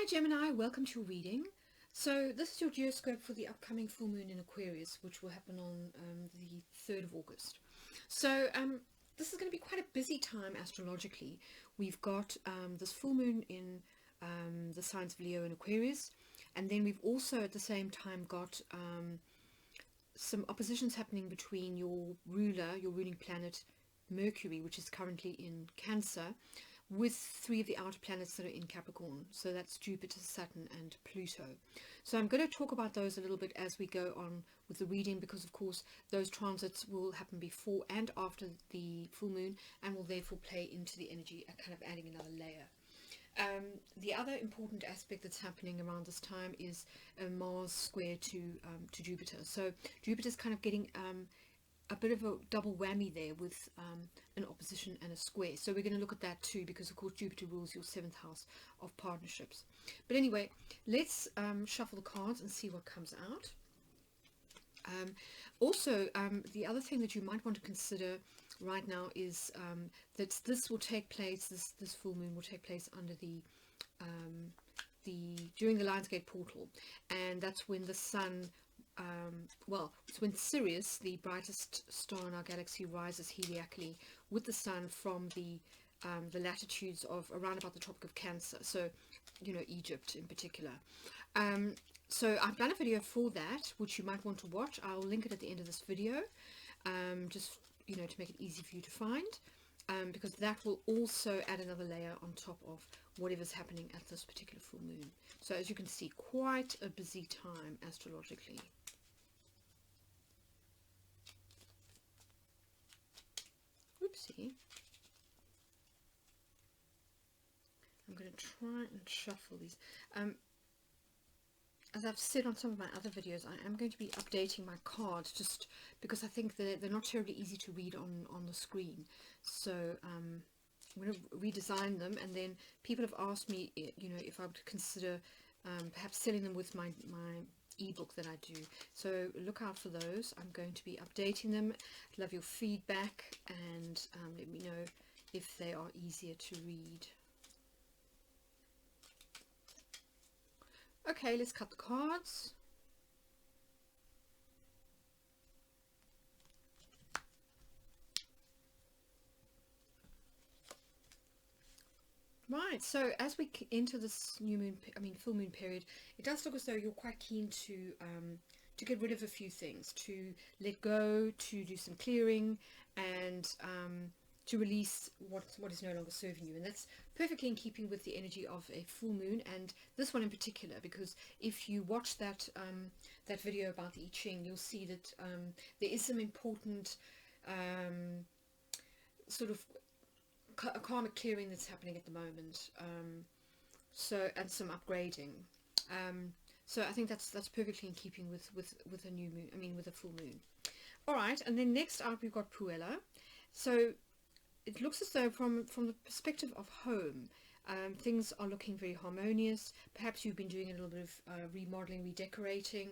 Gemini, welcome to your reading. So this is your geoscope for the upcoming full moon in Aquarius, which will happen on the 3rd of August. So this is going to be quite a busy time astrologically. We've got this full moon in the signs of Leo and Aquarius, and then we've also at the same time got some oppositions happening between your ruling planet Mercury, which is currently in Cancer, with 3 of the outer planets that are in Capricorn. So that's Jupiter, Saturn and Pluto. So I'm going to talk about those a little bit as we go on with the reading, because of course those transits will happen before and after the full moon and will therefore play into the energy, kind of adding another layer. The other important aspect that's happening around this time is Mars square to Jupiter. So Jupiter's kind of getting a bit of a double whammy there with an opposition and a square. So we're going to look at that too, because of course Jupiter rules your 7th house of partnerships. But anyway, let's shuffle the cards and see what comes out. Also, the other thing that you might want to consider right now is that this will take place, this full moon will take place under during the Lionsgate portal, and that's when the sun, well, it's when Sirius, the brightest star in our galaxy, rises heliacally with the sun from the latitudes of around about the Tropic of Cancer, so you know, Egypt in particular. So I've done a video for that, which you might want to watch. I'll link it at the end of this video, just, you know, to make it easy for you to find, because that will also add another layer on top of whatever's happening at this particular full moon. So as you can see, quite a busy time astrologically. Oopsie. I'm going to try and shuffle these. As I've said on some of my other videos, I am going to be updating my cards, just because I think they're not terribly easy to read on the screen. So I'm going to redesign them, and then people have asked me, you know, if I would consider perhaps selling them with my eBook that I do. So look out for those. I'm going to be updating them. Love your feedback, and let me know if they are easier to read. Okay, let's cut the cards. Right, so as we enter this new moon, full moon period, it does look as though you're quite keen to get rid of a few things, to let go, to do some clearing, and to release what is no longer serving you. And that's perfectly in keeping with the energy of a full moon, and this one in particular, because if you watch that that video about the I Ching, you'll see that there is some important sort of karmic clearing that's happening at the moment, and some upgrading. So I think that's perfectly in keeping with a new moon, with a full moon. All right, and then next up we've got Puella. So it looks as though from the perspective of home, things are looking very harmonious. Perhaps you've been doing a little bit of remodeling, redecorating,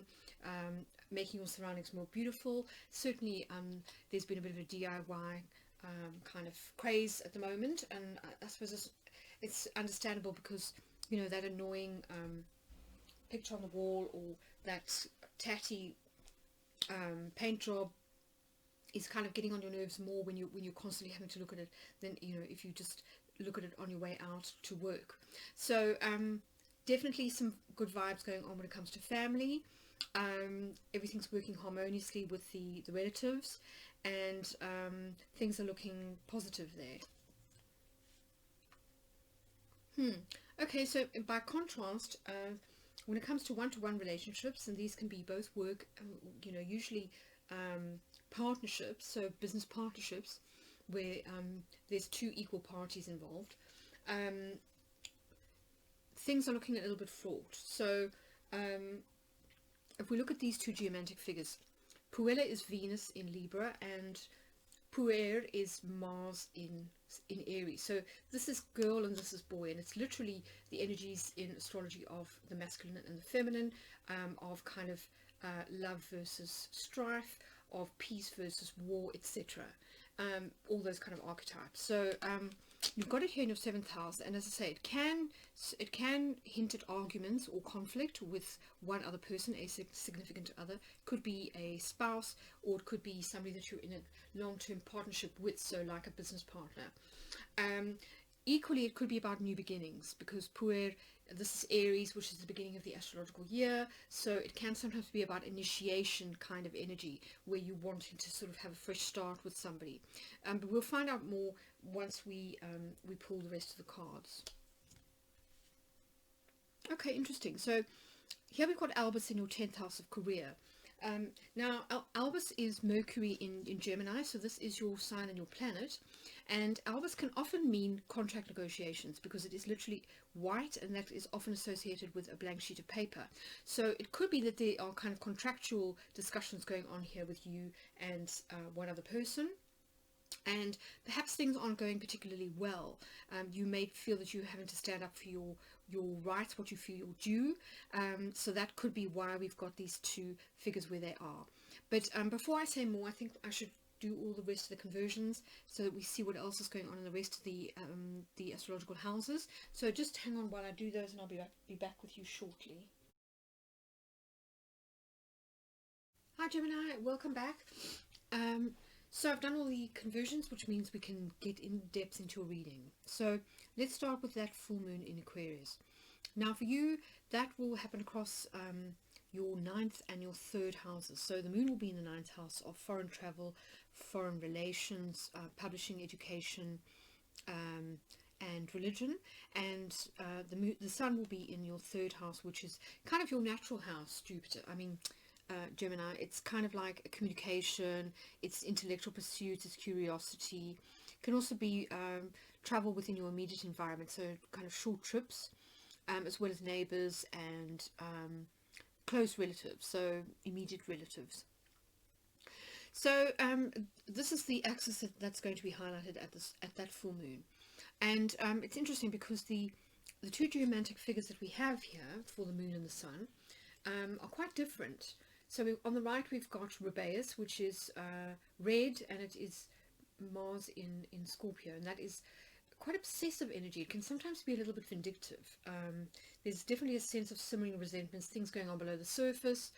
making your surroundings more beautiful. Certainly there's been a bit of a DIY kind of craze at the moment, and I suppose it's understandable, because you know, that annoying picture on the wall or that tatty paint job is kind of getting on your nerves more when you're constantly having to look at it than, you know, if you just look at it on your way out to work. So definitely some good vibes going on when it comes to family. Everything's working harmoniously with the relatives, and things are looking positive there. Okay, so by contrast, when it comes to one-to-one relationships, and these can be both work, you know, usually partnerships, so business partnerships where there's 2 equal parties involved, things are looking a little bit fraught. So if we look at these 2 geomantic figures, Puella is Venus in Libra and Puer is Mars in Aries. So this is girl and this is boy, and it's literally the energies in astrology of the masculine and the feminine, of kind of love versus strife, of peace versus war, etc. all those kind of archetypes. So you've got it here in your 7th house, and as I say, it can hint at arguments or conflict with one other person, a significant other. Could be a spouse, or it could be somebody that you're in a long-term partnership with, so like a business partner. Equally, it could be about new beginnings, because this is Aries, which is the beginning of the astrological year, so it can sometimes be about initiation kind of energy, where you're wanting to sort of have a fresh start with somebody. But we'll find out more once we pull the rest of the cards. Okay, interesting. So here we've got Albus in your 10th house of career. Now, Albus is Mercury in Gemini, so this is your sign and your planet. And Albus can often mean contract negotiations, because it is literally white, and that is often associated with a blank sheet of paper. So it could be that there are kind of contractual discussions going on here with you and one other person. And perhaps things aren't going particularly well. You may feel that you're having to stand up for your rights, what you feel you're due. So that could be why we've got these two figures where they are. But before I say more, I think I should do all the rest of the conversions so that we see what else is going on in the rest of the astrological houses. So just hang on while I do those, and I'll be back with you shortly. Hi Gemini, welcome back. So I've done all the conversions, which means we can get in depth into your reading. So let's start with that full moon in Aquarius. Now for you, that will happen across your 9th and your 3rd houses. So the moon will be in the 9th house of foreign travel, foreign relations, publishing, education, and religion. And the sun will be in your 3rd house, which is kind of your natural house, Jupiter. Gemini, it's kind of like a communication, it's intellectual pursuits, it's curiosity. It can also be travel within your immediate environment, so kind of short trips, as well as neighbors and close relatives, so immediate relatives. So this is the axis that's going to be highlighted at that full moon. And it's interesting because the two geomantic figures that we have here for the moon and the sun are quite different. So on the right we've got Rubeus, which is red, and it is Mars in Scorpio, and that is quite obsessive energy. It can sometimes be a little bit vindictive. There's definitely a sense of simmering resentments, things going on below the surface,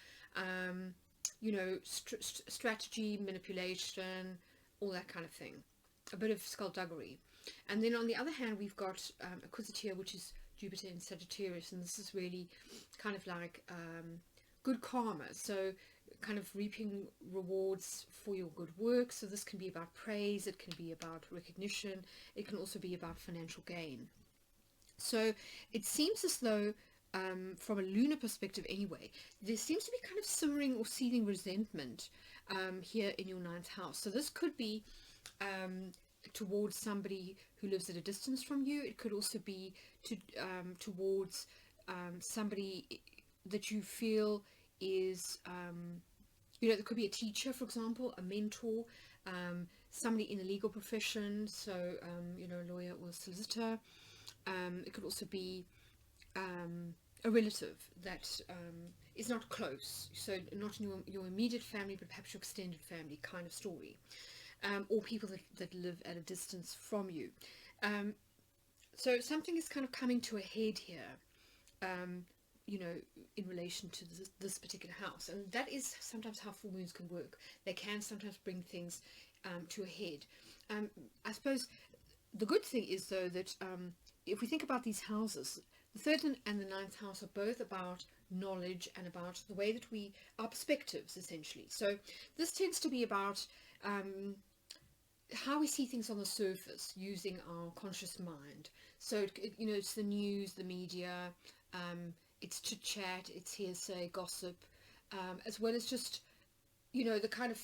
you know, strategy, manipulation, all that kind of thing. A bit of skullduggery. And then on the other hand, we've got Aquarius, which is Jupiter in Sagittarius, and this is really kind of like good karma, so kind of reaping rewards for your good work. So this can be about praise, it can be about recognition, it can also be about financial gain. So it seems as though from a lunar perspective anyway, there seems to be kind of simmering or seething resentment here in your 9th house. So this could be towards somebody who lives at a distance from you. It could also be towards somebody that you feel is, you know, there could be a teacher, for example, a mentor, somebody in the legal profession, so, you know, a lawyer or a solicitor. It could also be a relative that is not close, so not in your immediate family, but perhaps your extended family kind of story, or people that live at a distance from you. So something is kind of coming to a head here, you know, in relation to this particular house. And that is sometimes how full moons can work. They can sometimes bring things to a head. I suppose the good thing is, though, that if we think about these houses, the 3rd and the 9th house are both about knowledge and about the way that our perspectives, essentially. So this tends to be about how we see things on the surface using our conscious mind. So, you know, it's the news, the media, it's chit-chat, it's hearsay, gossip, as well as just, you know, the kind of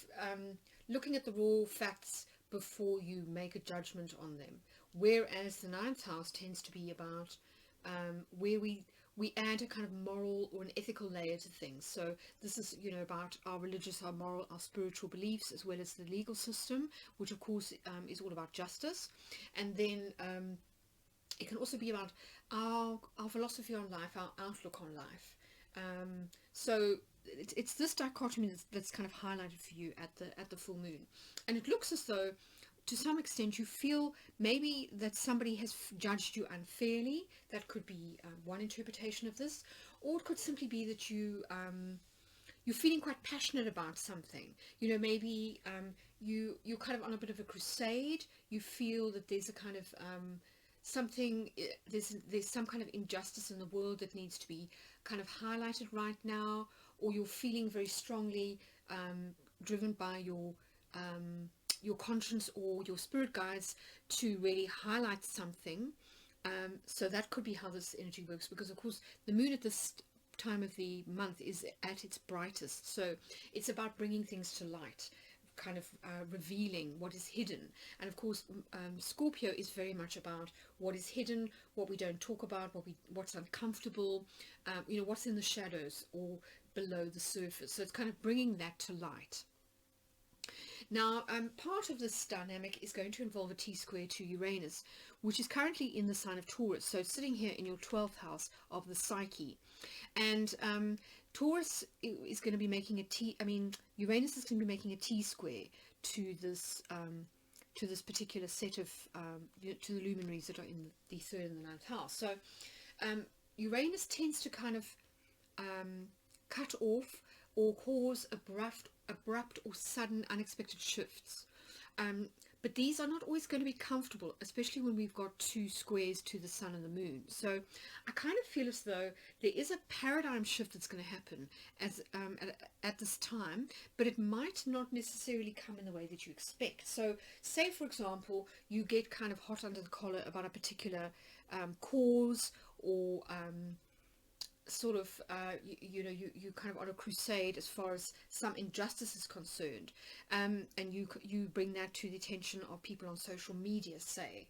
looking at the raw facts before you make a judgment on them. Whereas the 9th house tends to be about where we add a kind of moral or an ethical layer to things. So this is, you know, about our religious, our moral, our spiritual beliefs, as well as the legal system, which of course is all about justice. And then it can also be about our philosophy on life, our outlook on life. So it's this dichotomy that's kind of highlighted for you at the full moon. And it looks as though to some extent you feel maybe that somebody has judged you unfairly. That could be one interpretation of this, or it could simply be that you're feeling quite passionate about something. You know, maybe you're kind of on a bit of a crusade. You feel that there's a kind of something, there's some kind of injustice in the world that needs to be kind of highlighted right now, or you're feeling very strongly driven by your conscience or your spirit guides to really highlight something. So that could be how this energy works, because of course the moon at this time of the month is at its brightest, so it's about bringing things to light, kind of revealing what is hidden. And of course Scorpio is very much about what is hidden, what we don't talk about, what's uncomfortable, you know, what's in the shadows or below the surface. So it's kind of bringing that to light. Now, part of this dynamic is going to involve a T-square to Uranus, which is currently in the sign of Taurus, so sitting here in your 12th house of the psyche. And Taurus is going to be making Uranus is going to be making a T-square to this particular set of, to the luminaries that are in the 3rd and the 9th house. So Uranus tends to kind of cut off or cause abrupt or sudden unexpected shifts, but these are not always going to be comfortable, especially when we've got two squares to the sun and the moon. So I kind of feel as though there is a paradigm shift that's going to happen at this time, but it might not necessarily come in the way that you expect. So say, for example, you get kind of hot under the collar about a particular cause, or sort of you kind of on a crusade as far as some injustice is concerned, and you bring that to the attention of people on social media, say,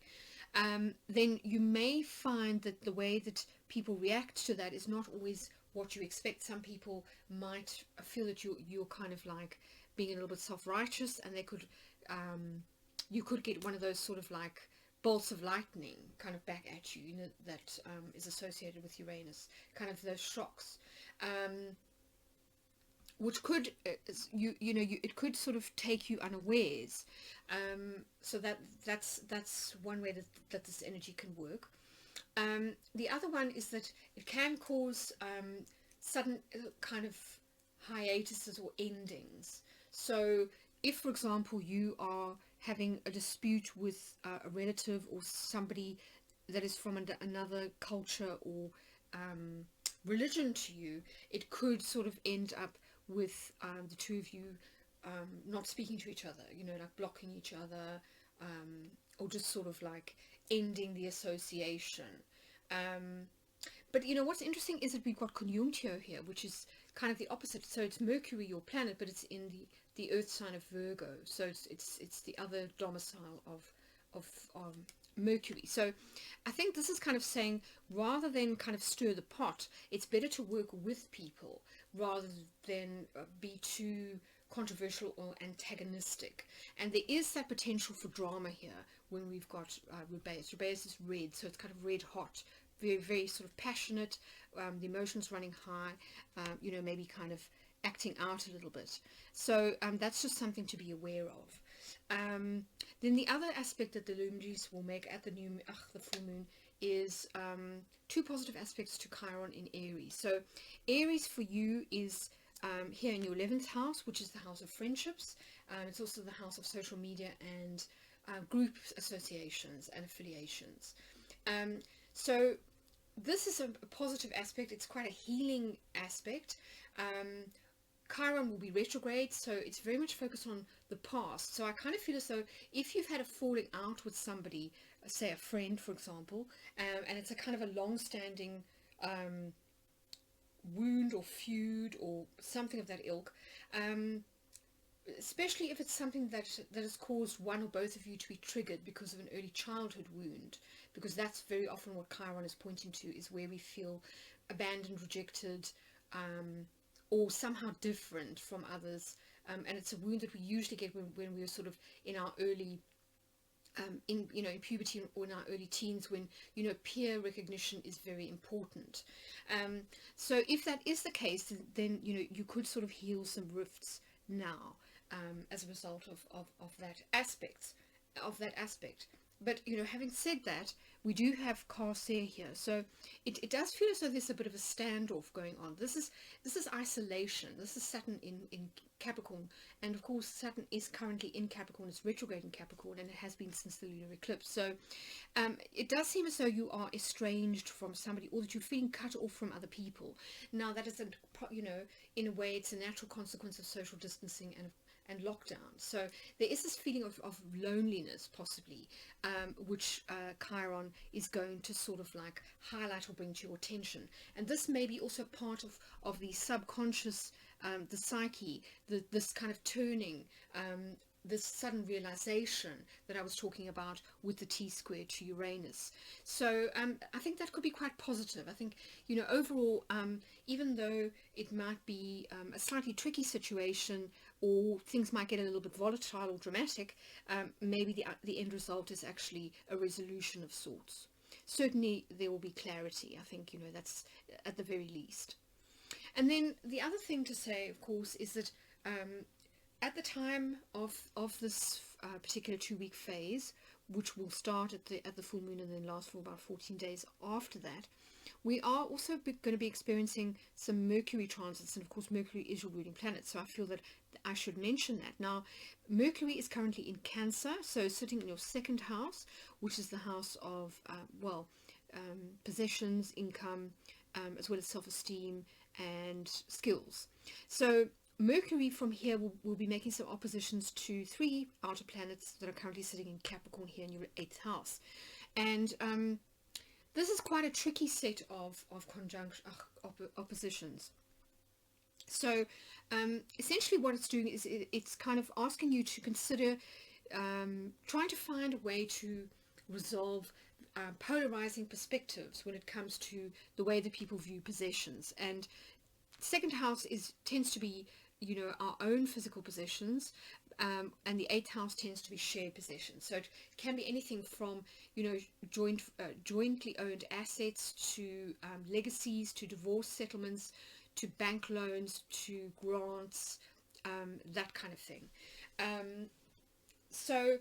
then you may find that the way that people react to that is not always what you expect. Some people might feel that you're kind of like being a little bit self-righteous, and they could you could get one of those sort of like bolts of lightning kind of back at you, you know, that is associated with Uranus, kind of those shocks, which could it could sort of take you unawares. So that's one way that this energy can work. The other one is that it can cause sudden kind of hiatuses or endings. So if, for example, you are having a dispute with a relative or somebody that is from another culture or religion to you, it could sort of end up with the two of you not speaking to each other, you know, like blocking each other, or just sort of like ending the association. But you know what's interesting is that we've got conjunctio here, which is kind of the opposite. So it's Mercury, your planet, but it's in the Earth sign of Virgo. So it's the other domicile of Mercury. So I think this is kind of saying, rather than kind of stir the pot, it's better to work with people rather than be too controversial or antagonistic. And there is that potential for drama here when we've got Rubeus. Rubeus is red, so it's kind of red hot, very, very sort of passionate, the emotions running high, you know, maybe kind of acting out a little bit. So that's just something to be aware of. Then the other aspect that the luminaries will make at the full moon is two positive aspects to Chiron in Aries. So Aries for you is here in your 11th house, which is the house of friendships. It's also the house of social media and group associations and affiliations. So this is a positive aspect. It's quite a healing aspect. Chiron will be retrograde, so it's very much focused on the past. So I kind of feel as though if you've had a falling out with somebody, say a friend, for example, and it's a kind of a long-standing wound or feud or something of that ilk, especially if it's something that has caused one or both of you to be triggered because of an early childhood wound, because that's very often what Chiron is pointing to, is where we feel abandoned, rejected, or somehow different from others, and it's a wound that we usually get when we're sort of in our early in puberty or in our early teens, when peer recognition is very important. So if that is the case, then you could sort of heal some rifts now as a result of that aspect. of that aspect. But having said that, we do have Corsair here, so it does feel as though there's a bit of a standoff going on. This is isolation. This is Saturn in Capricorn, and of course Saturn is currently in Capricorn. It's retrograde in Capricorn, and it has been since the lunar eclipse. So it does seem as though you are estranged from somebody, or that you're feeling cut off from other people. Now that isn't, in a way, it's a natural consequence of social distancing and lockdown. So there is this feeling of loneliness, possibly, which Chiron is going to sort of like highlight or bring to your attention. And this may be also part of the subconscious, the psyche, this kind of turning, this sudden realization that I was talking about with the T-square to Uranus. So I think that could be quite positive. I think, overall, even though it might be a slightly tricky situation, or things might get a little bit volatile or dramatic, maybe the end result is actually a resolution of sorts. Certainly there will be clarity. I think, that's at the very least. And then the other thing to say, of course, is that at the time of this particular 2-week phase, which will start at the full moon and then last for about 14 days after that, we are also going to be experiencing some Mercury transits, and of course Mercury is your ruling planet, so I feel that I should mention that. Now, Mercury is currently in Cancer, so sitting in your second house, which is the house of possessions, income, as well as self-esteem and skills. So Mercury from here will be making some oppositions to 3 outer planets that are currently sitting in Capricorn here in your 8th house. And this is quite a tricky set of oppositions. So essentially what it's doing is it's kind of asking you to consider trying to find a way to resolve polarizing perspectives when it comes to the way that people view possessions. And second house tends to be our own physical possessions, and the 8th house tends to be shared possessions. So it can be anything from jointly owned assets to legacies, to divorce settlements, to bank loans, to grants, that kind of thing. So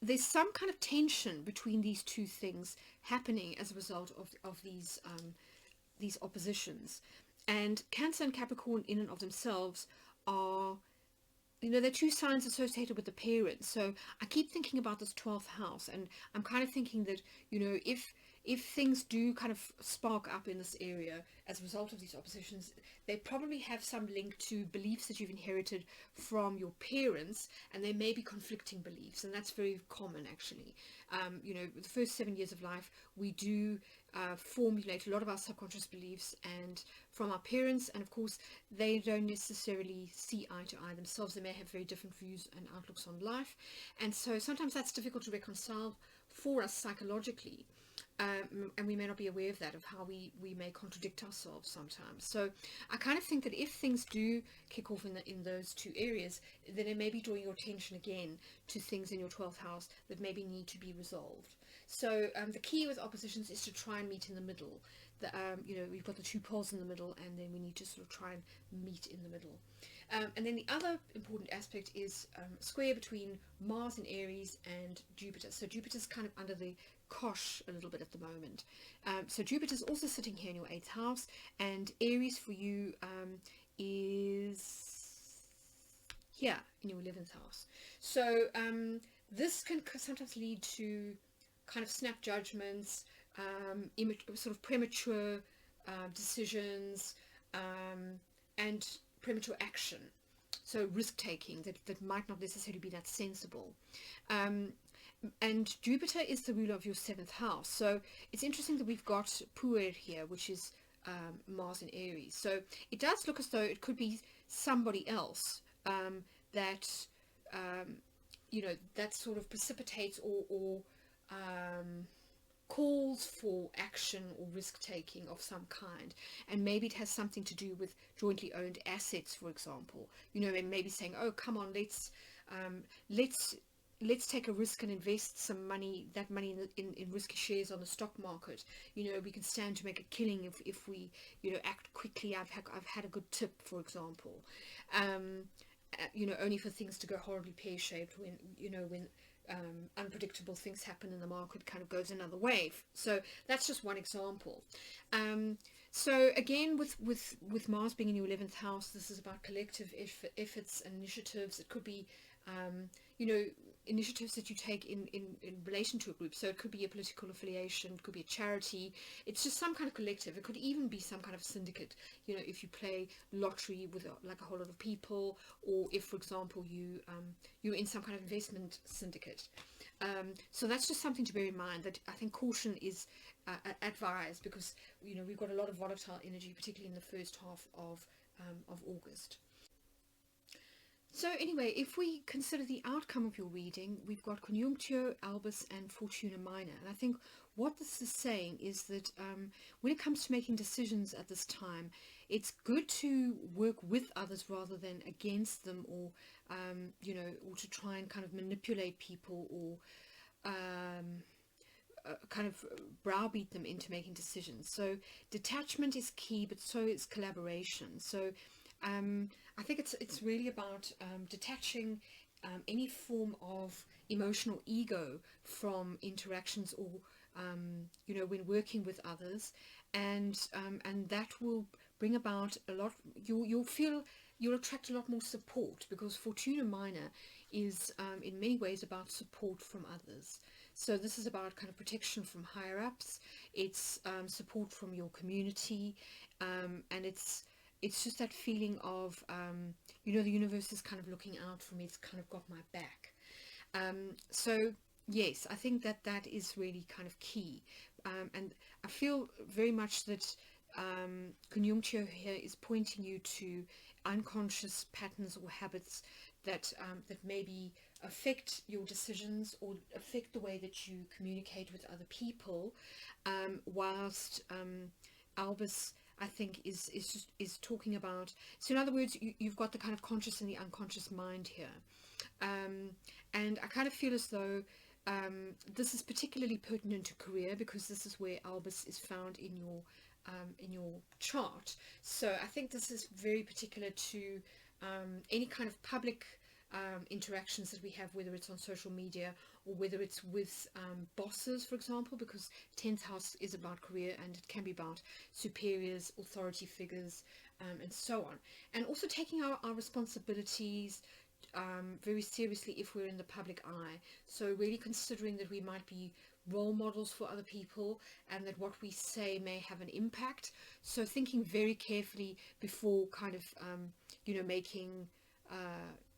there's some kind of tension between these two things happening as a result of these oppositions. And Cancer and Capricorn in and of themselves are, they're 2 signs associated with the parents. So I keep thinking about this 12th house, and I'm kind of thinking that, if things do kind of spark up in this area as a result of these oppositions, they probably have some link to beliefs that you've inherited from your parents, and they may be conflicting beliefs, and that's very common actually. The first 7 years of life, we do formulate a lot of our subconscious beliefs and from our parents, and of course they don't necessarily see eye to eye themselves. They may have very different views and outlooks on life, and so sometimes that's difficult to reconcile for us psychologically. And we may not be aware of that, of how we may contradict ourselves sometimes. So I kind of think that if things do kick off in those 2 areas, then it may be drawing your attention again to things in your 12th house that maybe need to be resolved. So the key with oppositions is to try and meet in the middle. We've got the 2 poles in the middle, and then we need to sort of try and meet in the middle. And then the other important aspect is square between Mars in Aries and Jupiter. So Jupiter's kind of under the cosh a little bit at the moment. So Jupiter's also sitting here in your 8th house, and Aries for you is here in your 11th house. So this can sometimes lead to kind of snap judgments, sort of premature decisions, and premature action. So risk-taking that might not necessarily be that sensible. And Jupiter is the ruler of your 7th house. So it's interesting that we've got Puer here, which is Mars in Aries. So it does look as though it could be somebody else that sort of precipitates or calls for action or risk-taking of some kind. And maybe it has something to do with jointly owned assets, for example. And maybe saying, oh, come on, let's take a risk and invest some money, that money in risky shares on the stock market. We can stand to make a killing if we, act quickly. I've had a good tip, for example. Only for things to go horribly pear-shaped when unpredictable things happen in the market, kind of goes another way. So that's just one example. So again, with Mars being in your 11th house, this is about collective efforts and initiatives. It could be you know, initiatives that you take in relation to a group. So it could be a political affiliation, it could be a charity. It's just some kind of collective. It could even be some kind of syndicate. You know, if you play lottery with like a whole lot of people, or if, for example, you're in some kind of investment syndicate. So that's just something to bear in mind, that I think caution is advised, because, you know, we've got a lot of volatile energy, particularly in the first half of August. So anyway, if we consider the outcome of your reading, we've got Conjunctio, Albus and Fortuna Minor. And I think what this is saying is that when it comes to making decisions at this time, it's good to work with others rather than against them, or, you know, or to try and kind of manipulate people, or kind of browbeat them into making decisions. So detachment is key, but so is collaboration. So I think it's really about detaching any form of emotional ego from interactions, or you know, when working with others, and that will bring about a lot. You'll attract a lot more support, because Fortuna Minor is in many ways about support from others. So this is about kind of protection from higher ups. It's support from your community, and it's just that feeling of, you know, the universe is kind of looking out for me. It's kind of got my back. So yes, I think that is really kind of key. And I feel very much that Conjunctio here is pointing you to unconscious patterns or habits that maybe affect your decisions, or affect the way that you communicate with other people, whilst Albus, I think, is talking about, so in other words, you've got the kind of conscious and the unconscious mind here, and I kind of feel as though this is particularly pertinent to career, because this is where Albus is found in your chart. So I think this is very particular to any kind of public interactions that we have, whether it's on social media or whether it's with bosses, for example, because 10th house is about career, and it can be about superiors, authority figures, and so on. And also taking our responsibilities very seriously if we're in the public eye. So really considering that we might be role models for other people, and that what we say may have an impact. So thinking very carefully before kind of you know, making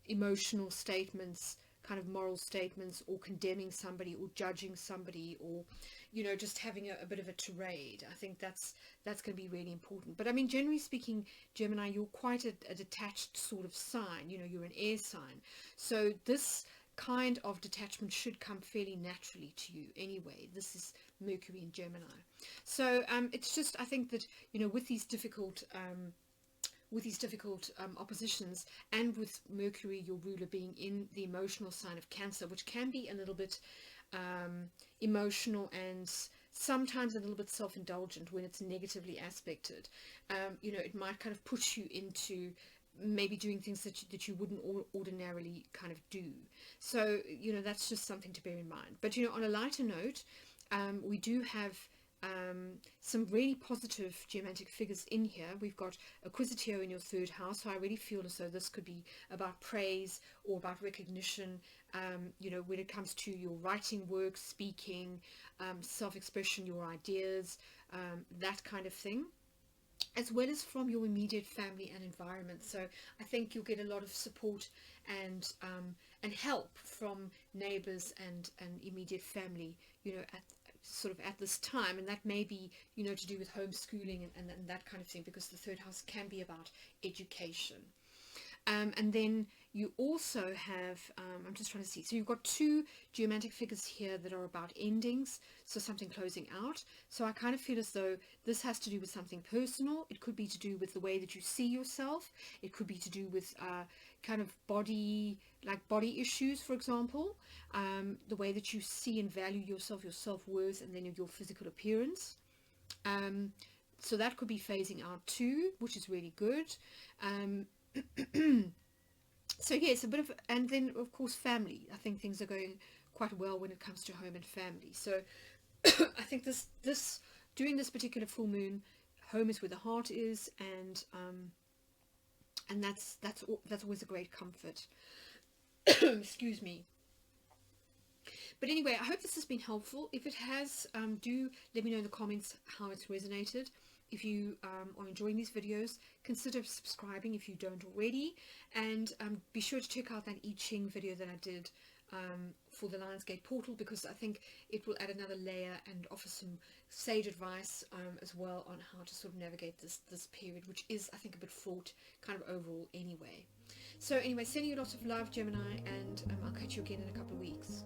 emotional statements, kind of moral statements, or condemning somebody, or judging somebody, or, you know, just having a bit of a tirade. I think that's going to be really important. But I mean, generally speaking, Gemini, you're quite a detached sort of sign. You know, you're an air sign, so this kind of detachment should come fairly naturally to you anyway. This is Mercury in Gemini. So it's just, I think that, you know, with these difficult oppositions, and with Mercury, your ruler, being in the emotional sign of Cancer, which can be a little bit emotional, and sometimes a little bit self-indulgent when it's negatively aspected. You know, it might kind of push you into maybe doing things that you wouldn't ordinarily kind of do. So, you know, that's just something to bear in mind. But, you know, on a lighter note, we do have some really positive geomantic figures in here. We've got Acquisitio in your 3rd house, so I really feel as though this could be about praise or about recognition, you know, when it comes to your writing work, speaking, self-expression, your ideas, that kind of thing, as well as from your immediate family and environment. So I think you'll get a lot of support and help from neighbors and immediate family, you know, at this time, and that may be, you know, to do with homeschooling and that kind of thing, because the 3rd house can be about education. And then you also have, I'm just trying to see, so you've got 2 geomantic figures here that are about endings, so something closing out. So I kind of feel as though this has to do with something personal. It could be to do with the way that you see yourself. It could be to do with kind of body issues, for example, the way that you see and value yourself, your self-worth, and then your physical appearance. So that could be phasing out too, which is really good. So yes, a bit of, and then of course family. I think things are going quite well when it comes to home and family. So I think this during this particular full moon, home is where the heart is, and that's always a great comfort. Excuse me. But anyway, I hope this has been helpful. If it has, do let me know in the comments how it's resonated. If you are enjoying these videos, consider subscribing if you don't already, and be sure to check out that I Ching video that I did for the Lionsgate portal, because I think it will add another layer and offer some sage advice as well on how to sort of navigate this period, which is, I think, a bit fraught kind of overall anyway. So anyway, sending you lots of love, Gemini, and I'll catch you again in a couple of weeks.